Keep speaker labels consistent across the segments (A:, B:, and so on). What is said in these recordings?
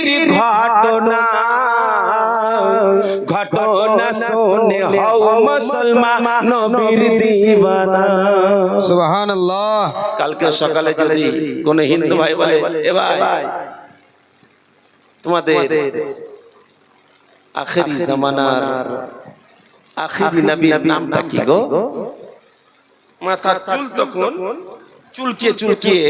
A: নবীর ঘটনা ঘটনা শুনে হও মুসলমান নবীর দিওয়ানা।
B: সুবহানাল্লাহ।
A: কালকে সকালে যদি কোন হিন্দু ভাই বলে এ ভাই তোমাদের আখেরি জামানার আখেরি নবীর নামটা কি গো? মাথার চুল তখন চুলকিয়ে চুলকিয়ে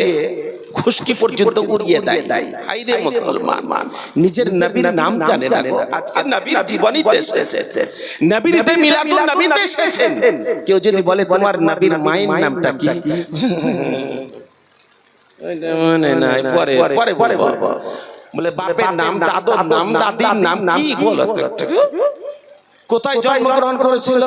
A: খুশকি পর্যন্ত উড়িয়ে দেয়। হায়রে মুসলমান, নিজের নবীর নাম জানে না গো। আজকে নবীর জীবনীতে এসেছে, নবীর ঈদে মিলাদুন নবীতে এসেছেন। কেউ যদি বলে তোমার নবীর মায়ের নামটা কি, মনে নাই, পরে পরে বলবো। বলে বাপের নাম, দাদুর নাম, দাদির নাম কি বলো তো, কোথায় জন্মগ্রহণ করেছিল?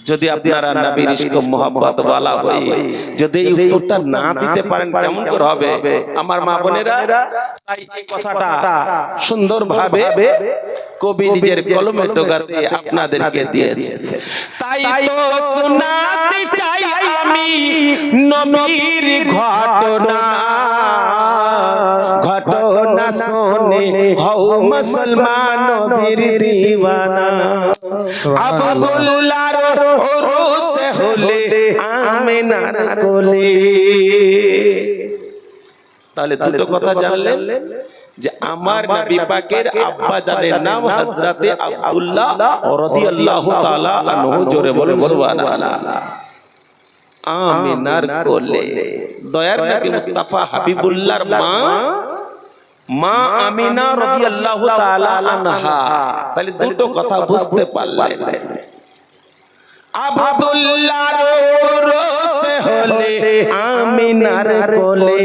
A: যদি আপনারা নবীর ইশক মোহাব্বত ওয়ালা হয়ে যদি এই উত্তরটা না দিতে পারেন কেমন করে হবে আমার মা বোনেরা? তাই এই কথাটা সুন্দরভাবে কবি নিজের কলমে টোকাতে আপনাদেরকে দিয়েছে। তাই তো শোনাতে চাই আমি নবীর ঘটনা ঘটনা শুনে হও মুসলমান নবীর দিওয়ানা। আব্দুল্লাহর উরুস হলে আমিনার কোলে। তাহলে দুটো কথা জানলেন যে আমার নবী পাকের আব্বা জানের নাম হযরতে আব্দুল্লাহ রাদিয়াল্লাহু তাআলা আনহু। জোরে বলুন সুবহানাল্লাহ। আমিনার কোলে দয়ার নবী মুস্তাফা হাবিবুল্লাহর মা আমিনা রাদিয়াল্লাহু তাআলা আনহা। তাহলে দুটো কথা বুঝতে পারলেন। আব্দুল্লাহর উরুস হলে আমিনার কোলে।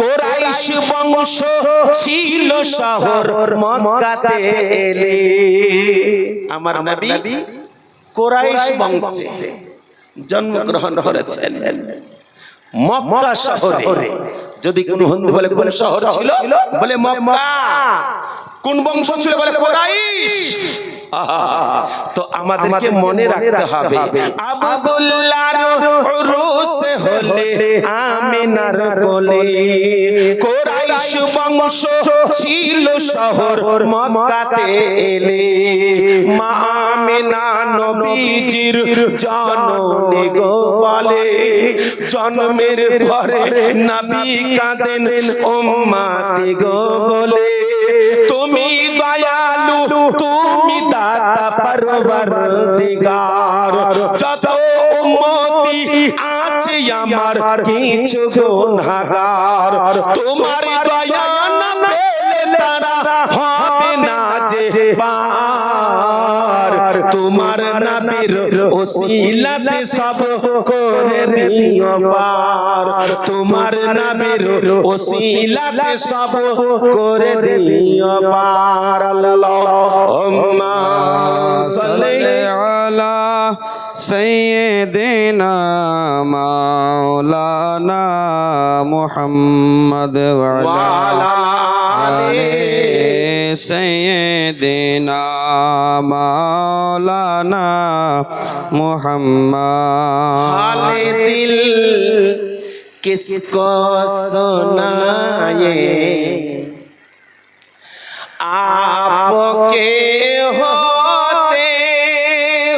A: কুরাইশ বংশ ছিল শহর মক্কাতে এলে। আমার নবী কুরাইশ বংশে জন্মগ্রহণ করেছেন মক্কা শহরে। যদি কোন হিন্দু বলে কোন শহর ছিল, বলে মক্কা। কোন বংশ ছিল, বলে কুরাইশ। তো আমাদেরকে মনে রাখতে হবে আব্দুল্লাহর উরুস হলে আমিনার কোলে। কুরাইশ বংশ ছিল শহর মক্কাতে এলে। মা আমিনা নবীজির জননী গো বলে। জন্মের পরে নবী কাঁদেন উম্মতি গো বলে। তুমি দয়ালু, তুমি দাতা পরওয়ারদিগার। যত উম্মতি আছে আমার কিছু গুনাহগার। তোমার দয়া না পেলে তারা হবে না যে পার। তোমার নবীর ওসিলাতে সব করে দিও পার। তোমার নবীর ওসিলাতে সব করে দিও পার। আল্লাহুম্মা সাল্লি
B: আলা সাইয়্যিদিনা মাওলানা মুহাম্মদ ওয়া আলা আলি সাইয়্যিদিনা মাওলানা মুহাম্মদ।
A: हाले दिल किसको सुनाए आपके होते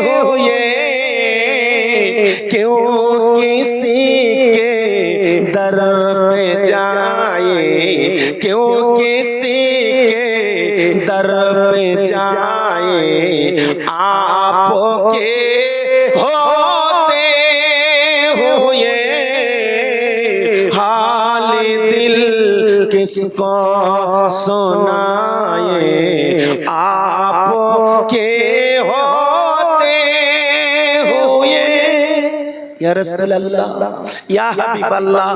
A: हुए क्यों किसी के दर पे जाए। क्यों किसी के दर पे जाए। आपके होते हुए हाल दिल किसको सुनाए। आपके होते हुए ইয়া রাসূলুল্লাহ, ইয়া হাবিবাল্লাহ,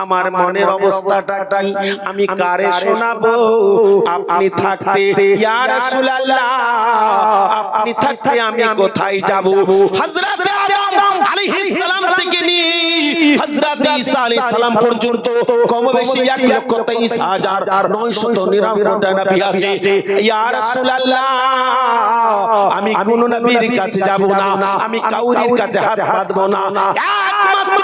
A: আমার মনের অবস্থাটা কি আমি কারে শোনাবো? আপনি থাকতে ইয়া রাসূলুল্লাহ, আপনি থাকতে আমি কোথায় যাব? হযরত হযরত আদম আলাইহিস সালাম থেকে নিয়ে হযরত ঈসা আলাইহিস সালাম পর্যন্ত কম বেশি 1,23,999 নবী আছে। ইয়া রাসূলুল্লাহ, আমি কোন নবীর কাছে যাব না, আমি কাউরির কাছে হাত পাতবো না, একমাত্র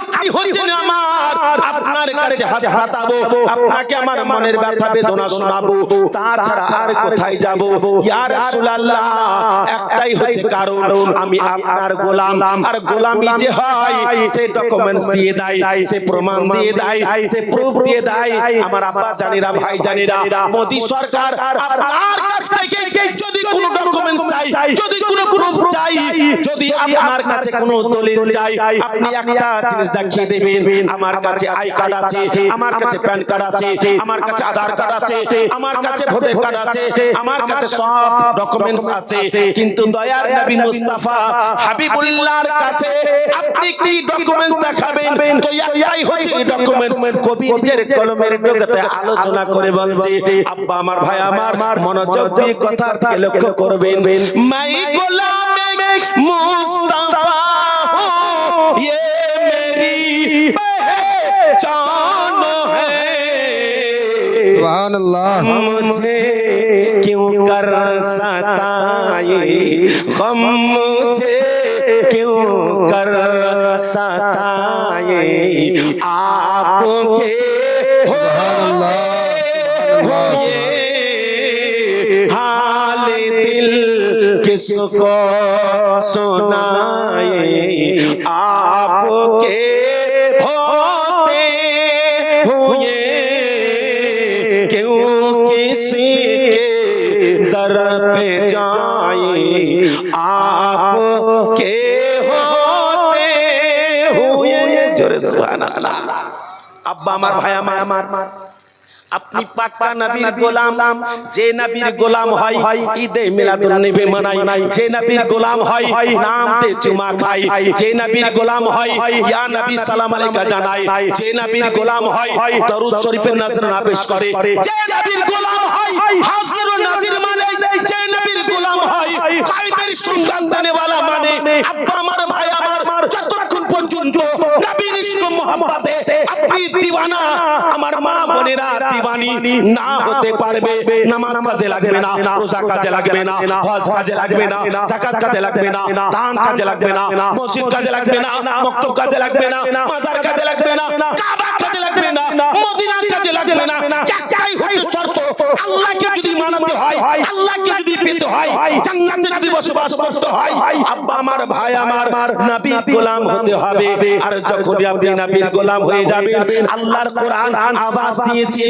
A: আপনি হচ্ছেন আমার, আপনার কাছে হাত পাতাবো, আপনাকে আমার মনের ব্যথা বেদনা শোনাবো, তাছাড়া আর কোথায় যাব? ইয়া রাসূলুল্লাহ, একটাই হচ্ছে কারণ, আমি আপনার গোলাম, আর গোলামি যে হয় সে ডকুমেন্টস দিয়ে দেয়, সে প্রমাণ দিয়ে দেয়, সে প্রুফ দিয়ে দেয়। আমার আব্বা জানেরা, ভাই জানেরা, মোদি সরকার আপনার কাছ থেকে যদি কোনো ডকুমেন্টস চাই, যদি কোনো প্রুফ চাই, যদি আপনার কাছে কোনো দলিল চাই, আপনি একটা জিনিস দেখিয়ে দেবেন, আমার কাছে আই কার্ড আছে, আমার কাছে প্যান কার্ড আছে, আমার কাছে আধার কার্ড আছে, আমার কাছে ভোটার কার্ড আছে, আমার কাছে সব ডকুমেন্টস আছে। কিন্তু দয়ার নবী মুস্তাফা হাবিবুল্লাহর কাছে আপনি কি ডকুমেন্টস দেখাবেন? তো একটাই হচ্ছে ডকুমেন্টস। কবি নিজের কলমের ডগাতে আলোচনা করে বলছে, আব্বা আমার, ভাই আমার, মনোযোগ দিয়ে কথার দিকে লক্ষ্য করবেন। মাই গোলামে মুস্তাফা হো, ये मेरी पहचान है,
B: सुभान अल्लाह।
A: मुझे क्यों कर सताए गम, मुझे क्यों कर सताए, आपके हो ये हाल दिल किसको सुनाए, आपके होते हुए क्यों किसी के दर पे जाए, आपके होते हुए। जोरे सुभान अल्लाह। अब्बा আমার, ভাই আমার, আপনি পাক্কা নবীর গোলাম। যে নবীর গোলাম হয় ঈদে মিলাদুন নবী মানাই, যে নবীর গোলাম হয় নামতে চুমা খাই, যে নবীর গোলাম হয় ইয়া নবী সালাম আলাইকা জানাই, যে নবীর গোলাম হয় দরুদ শরীফের নজরানা পেশ করে, যে নবীর গোলাম হয় হাজির ও নাজির মানে, যে নবীর গোলাম হয় গায়বের সংবাদ দেনেওয়ালা মানে। আব্বা আমার, ভাই আমার, যতক্ষণ পর্যন্ত নবীর ইশক ও মোহাব্বতে আপনি দিওয়ানা, আমার মা বোনেরা দিওয়ানি না হতে পারবে, নামাজ কাজে লাগবে না, রোজা কাজে লাগবে না, হজ কাজে লাগবে না, যাকাত কাজে লাগবে না, দান কাজে লাগবে না, মসজিদ কাজে লাগবে না, মক্তব কাজে লাগবে না, মাজার কাজে লাগবে না, কাবা কাজে লাগবে না, মদিনা কাজে লাগবে না। একটাই হচ্ছে শর্ত, আল্লাহকে যদি মানতে হয়, আল্লাহকে যদি পেতে হয়, জান্নাতে যদি বসবাস করতে হয়, আব্বা আমার, ভাই আমার, নবীর গোলাম হতে হবে। আর যখন আপনি নবীর গোলাম হয়ে যাবেন, আল্লাহর কোরআন আওয়াজ দিয়েছে,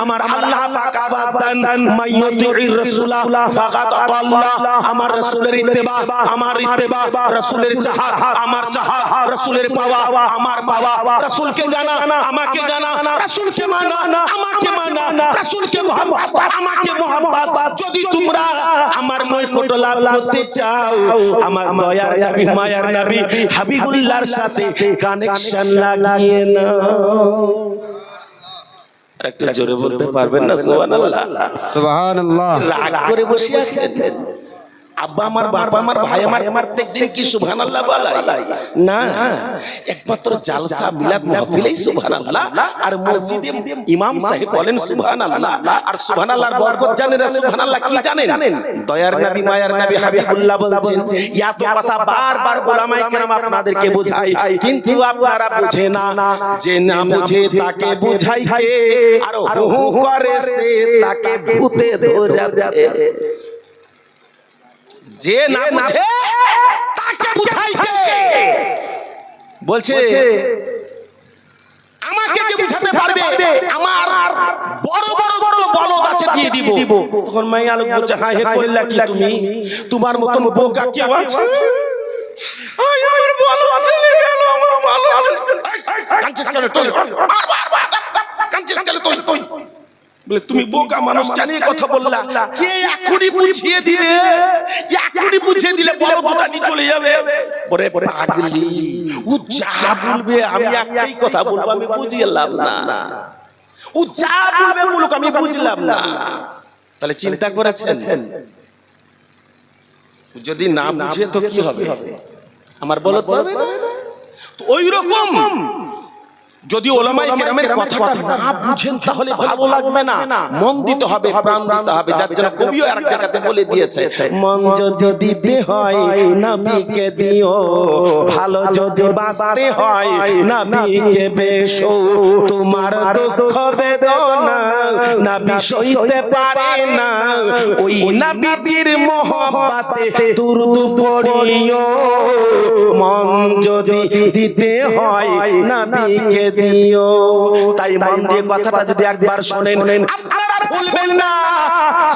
A: আমার আল্লাহ পাক আওয়াজ দেন, মাইয়ুতির রাসূলা ফাকাত আল্লাহ, আমার রাসূলের ইত্তেবা, আমার ইত্তেবা, রাসূলের চাহাত, আমার চাহাত, রাসূলের পাওয়া, আমার পাওয়া, রাসূলকে জানা, আমাকে জানা, রাসূলকে মানা, আমাকে মানা, রাসূলকে মুহাব্বত, আমাকে মুহাব্বত। যদি তোমরা আমার নৈকট্য লাভ করতে চাও, আমার দয়ার নবী, মায়ার নবী হাবিবুল্লাহর সাথে কানেকশন লাগিয়ে নাও। একটু জোরে বলতে পারবেন না সুবহানাল্লাহ?
B: সুবহানাল্লাহ।
A: রাগ করে বসে আছেন? আব্বা আমার, বাবা আমার, ভাই আমার প্রত্যেকদিন কি সুবহানাল্লাহ বলাই? না, একমাত্র জালসা মিলাদ মাহফিলেই সুবহানাল্লাহ, আর মসজিদে ইমাম সাহেব বলেন সুবহানাল্লাহ। আর সুবহানাল্লাহর বরকত জানেন, সুবহানাল্লাহ কি জানেন? দয়ার নবী, মায়ার নবী হাবিবুল্লাহ বলছেন, এত কথা বারবার উলামায়ে কেরাম আপনাদেরকে বোঝায়, কিন্তু আপনারা বুঝে না। যে না বুঝে তাকে বুঝাই কে, আর হু হু করে সে তাকে ভূতে ধরেছে। যে না বুঝে তাকে বুঝাইতে বলছে, আমাকে যে বুঝাতে পারবে, আমার বড় বড় বলদ আছে দিয়ে দিব। তখন মাইয়া লোক বলছে, হ্যাঁ হে কইলা কি তুমি? তোমার মতন বোকা কেউ আছে? আয় আমার বলদ চলে গেল, আমার বলদ চলে গেল। কাঁদছিস কেন তুই? কাঁদছিস কেন তুই? বলে তুমি বোকা মানুষ, কেন কথা বললা? কে এখনই বুঝিয়ে দিবে, এখনই বুঝিয়ে দিলে বলো দুটা নিয়ে চলে যাবে। ওরে পাগলি, ও যা বলবে আমি একটাই কথা বলবো, আমি বুঝিলাম না। ও যা বলবে বলুক, আমি বুঝলাম না। তাহলে চিন্তা করেছেন, যদি না বুঝে তো কি হবে? আমার বলত পাবে না। তো ওই রকম যদি ওলামায়ে কেরামের কথাটা না বুঝেন তাহলে ভালো লাগবে না, মন দিতে হবে, প্রাণ দিতে হবে। যার জন্য কবিও আরেক জায়গাতে বলে দিয়েছে, মন যদি দিতে হয় নবীকে দিও, ভালো যদি বাঁচতে হয় নবীকে বেশো, তোমার দুঃখ বেদনা নবী সইতে পারে না, ওই নবীজির মহব্বতে দুরূদ পড়িও, মন যদি দিতে হয় নবীকে দিও। তাই মন দিয়ে কথাটা যদি একবার শোনেন আপনারা ভুলবেন না।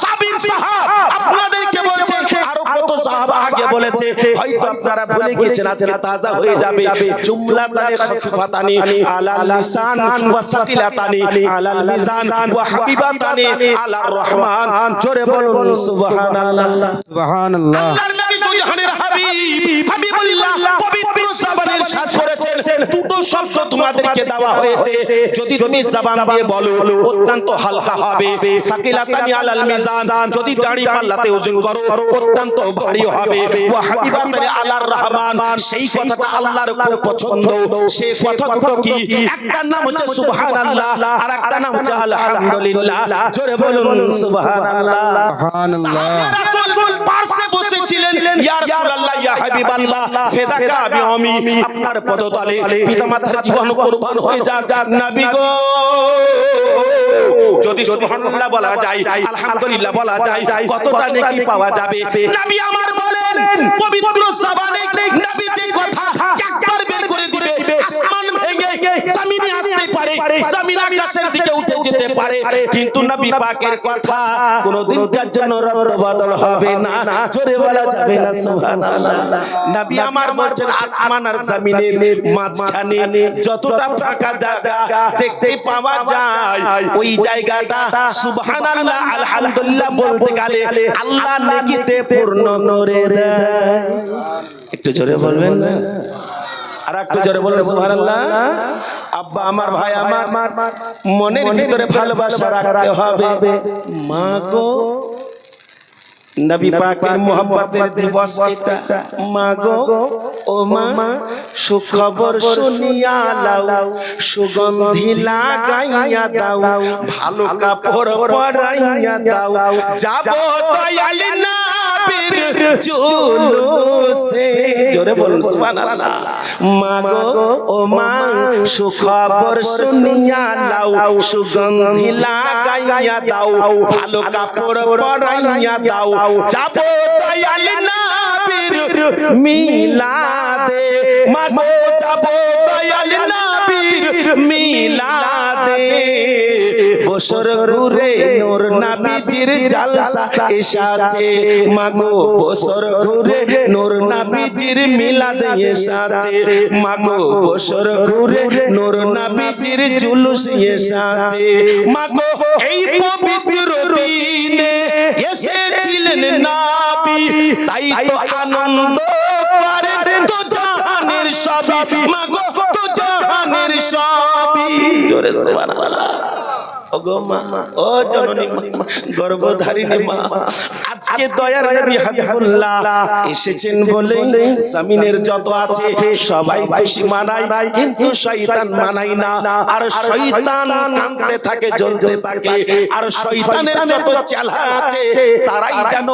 A: সাবির সাহাব আপনাদেরকে বলছে, আরো কত সাহাবা আগে বলেছে, হয়তো আপনারা ভুলে গিয়েছেন, আজকে তাজা হয়ে যাবে। জুমলাতানি খাফিফাতানি আলাল লিসান ওয়া সাকিলাতানি আলাল মিজান ওয়া হাবিবাতানি আলার রহমান। জোরে বলুন সুবহানাল্লাহ।
B: সুবহানাল্লাহ।
A: আল্লাহর নবী তো জাহানের হাবিব, হাবিবুল্লাহ পবিত্র জবানের ইরশাদ করেছেন, দুটো শব্দ তোমাদেরকে দেওয়া হয়েছে, যদি তুমি জবান দিয়ে বলো অত্যন্ত হালকা হবে, সাকিলাতানি আলাল মিজান, যদি দাড়ি পাল্লাতে ওজন করো অত্যন্ত ভারী হবে, ওয়া হাবিবাতানি আলার রহমান, সেই কথাটা আল্লাহর খুব পছন্দ। সেই কথা দুটো কি? একটার নাম হচ্ছে সুবহানাল্লাহ আর একটার নাম হচ্ছে আলহামদুলিল্লাহ। জোরে বলুন সুবহানাল্লাহ।
B: সুবহানাল্লাহ।
A: রাসূল পাশে বসেছিলেন, ইয়া রাসূলুল্লাহ ইয়া হাবিবাল্লাহ ফিদাকা বিআমি, আপনার পদতলে পিতামাতার জীবন কুরবান হয়ে যাক নবী গো। যদি সুবহানাল্লাহ বলা যায়, আলহামদুলিল্লাহ বলা যায়, কতটা নেকি পাওয়া যাবে। নবী আমার বলেন, পবিত্র জবানে নবী যে কথা একবার বের করে দিবে, আসমান ভেঙে জমিনে আসতে পারে, জমিন আকাশের দিকে উঠে যেতে পারে, কিন্তু নবী পাকের কথা কোনদিনকার জন্য রদ বদল হবে না। জোরে বলা যাবে না সুবহানাল্লাহ। নবী আমার বলছেন, আসমান আর জমিনের মাঝখানে যতটা ফাঁকা জায়গা দেখতে পাওয়া যায়, ওই জায়গাটা সুবহানাল্লাহ আলহামদুলিল্লাহ বলতে গেলে আল্লাহ নেকিতে পূর্ণ করে দেয়। একটু জোরে বলবেন না? আর একটু জোরে বলুন সুবহানাল্লাহ। আব্বা আমার, ভাই আমার, মনের ভিতরে ভালোবাসা রাখতে হবে। মা গো, নবী পাকের মোহাব্বতের দিবস এটা। মা গো, ও মা, সুখবর শুনিয়া লাও, সুগন্ধি লাগাইয়া দাও, ভালো কাপড় পরাইয়া দাও, যাব দয়াল নবীর জুলুসে। জোরে বলুন সুবহানাল্লাহ। মা গো, ও মা, সুখবর শুনিয়া লাও, সুগন্ধি লাগাইয়া দাও, ভালো কাপড় পরাইয়া দাও, যাব দয়াল নবীর মিলাদে। মা গো, যাব দয়াল নবীর মিলাদে। বছর ঘুরে নূর নবীজির জলসা এসেছে। মা গো, বছর ঘুরে নূর নবীজির মিলাদ এসেছে। মা গো, বছর ঘুরে নূর নবীজির জুলুস এসেছে। মা গো, এই পবিত্র দিনে এসেছিলেন নবী, তাই তো আনন্দ করে তো জাহানের সবই। মা গো, তো জাহানের সবই। জোরে সুবহানাল্লাহ। ওগো মা, ও জননী মা, গর্ভধারিণী মা, আজকে দয়ার নবী হাবিবুল্লাহ এসেছেন বলে জমিনের যত আছে সবাই খুশি মানায়, কিন্তু শয়তান মানায় না। আর শয়তান কাঁদতে থাকে, জ্বলতে থাকে। আর শয়তানের যত চেলা আছে তারাই যেন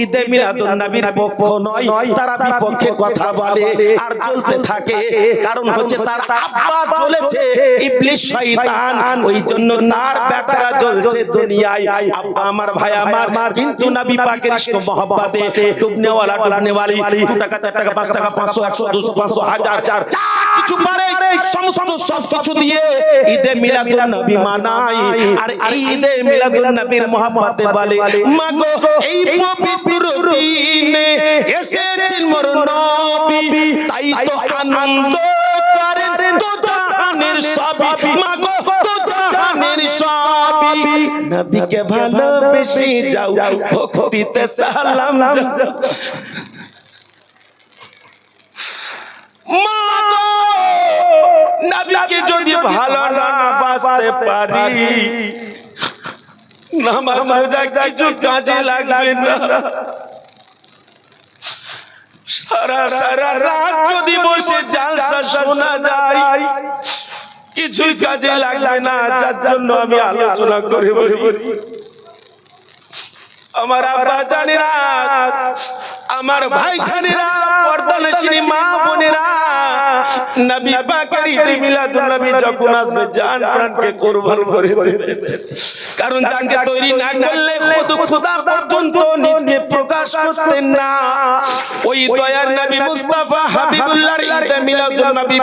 A: ঈদে মিলাদুন নবীর পক্ষ নয়, তারা বিপক্ষে কথা বলে আর জ্বলতে থাকে। কারণ হচ্ছে তার আব্বা জ্বলেছে, ইবলিস শয়তান, ওই জন্য তার বেটারা জ্বলছে দুনিয়ায়। আব্বা আমার, ভাই আমার, কিন্তু নবী পাকের ইশক মোহাব্বতে ডুবনে ওয়ালা ডুবনে ওয়ালি 2 টাকা 4 টাকা 5 টাকা 500 100 200 500 1000 যা কিছু পারে সমস্ত সব কিছু দিয়ে ঈদে মিলাদুন নবী মানায়। আর এই ঈদে মিলাদুন নবীর মোহাব্বতে বলে, মা গো, এই পবিত্র দিনে এসেছেন মোর নবী, তাই তো আনন্দ করে তো জাহানের সবই। মা গো, তো জাহানের সবই। নবীকে ভালোবেসে যাও, ভক্তিতে সালাম যাও। মা গো, নবীকে যদি ভালো না বাসতে পারি, নামাজ রোজা কিছু কাজে লাগবে না। সারা রাত যদি বসে জালসা শোনা যায় কিছুই কাজে লাগবে না, যার জন্য আমি আলোচনা করে বলি। আমার আব্বা জানেরা, আমার ভাই জানেরা, পর্দানশিনী মা বোনেরা, নবী পাকের ঈদে মিলাদুন নবী যখন আসবে জান প্রাণকে কুরবান করে দেবে। কারণ যাকে তৈরি না করলে খোদা পর্যন্ত নিজকে প্রকাশ করতেন না। ওই দয়ার নবী মুস্তাফা হাবিবুল্লাহর ঈদে মিলাদুন নবী